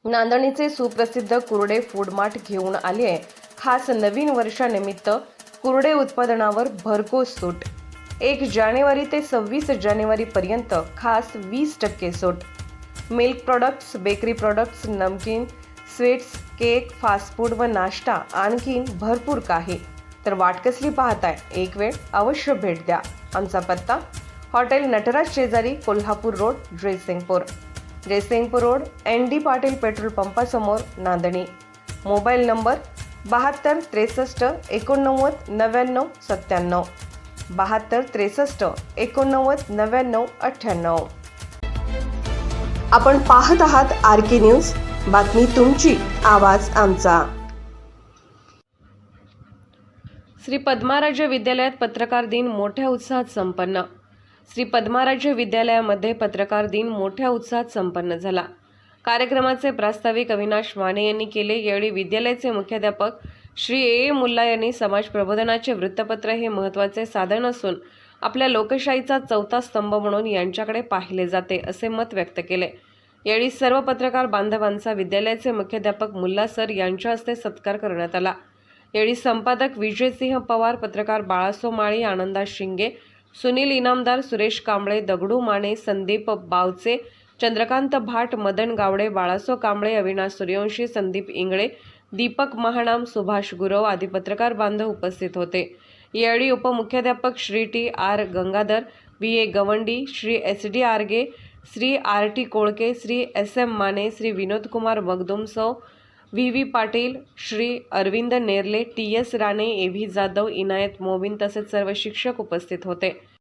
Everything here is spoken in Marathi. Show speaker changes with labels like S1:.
S1: नांदणीचे सुप्रसिद्ध कुर्डे फूड मार्ट घेऊन आली आहे खास नवीन वर्षानिमित्त कुर्डे उत्पादनावर भरघोस सूट। 1 जानेवारी ते 26 जानेवारी पर्यंत खास 20% सूट। मिल्क प्रोडक्ट्स, बेकरी प्रोडक्ट्स, नमकीन, स्वीट्स, केक, फास्ट फूड व नाश्ता आणखीन भरपूर काही। तर वाट कसली पाहताय? एक वेळ अवश्य भेट द्या। आमचा पत्ता हॉटेल नटराज शेजारी, Kolhapur road, Jaysingpur road, ND Patil petrol पंपासमोर, नांदणी। Mobile number 72 63 89 99 97, 72 63 89 99 98। आपण पाहत आहात RK न्यूज, बातमी तुमची, आवाज आमचा। श्री पद्माराज्य विद्यालयात पत्रकार दिन मोठ्या उत्साहात संपन्न। श्री पद्माराज्य विद्यालयामध्ये पत्रकार दिन मोठ्या उत्साहात संपन्न झाला। कार्यक्रमाचे प्रास्ताविक अविनाश माने यांनी केले। यावेळी विद्यालयाचे मुख्याध्यापक श्री A. मुल्ला यांनी समाज प्रबोधनाचे वृत्तपत्र हे महत्त्वाचे साधन असून आपल्या लोकशाहीचा चौथा स्तंभ म्हणून यांच्याकडे पाहिले जाते असे मत व्यक्त केले। यावेळी सर्व पत्रकार बांधवांचा विद्यालयाचे मुख्याध्यापक मुल्ला सर यांच्या हस्ते सत्कार करण्यात आला। यावेळी संपादक विजयसिंह पवार, पत्रकार बाळासो माळी, आनंदा शिंगे, सुनील इनामदार, सुरेश कांबळे, दगडू माने, संदीप बावचे, चंद्रकांत भाट, मदन गावडे, बाळासो कांबळे, अविनाश सूर्यवंशी, संदीप इंगळे, दीपक महानाम, सुभाष गुरव आदी पत्रकार बांधव उपस्थित होते। यावेळी उपमुख्याध्यापक श्री TR गंगाधर, VA गवंडी, Shri SD Arge, Shri RT Kolke, Shri SM Mane, Shri Vinod Kumar Magdum, सौ VV Patil, Shri Arvind नेरले, TS Rane, AV Jadhav, Inayat Mobin तसेच सर्व शिक्षक उपस्थित होते।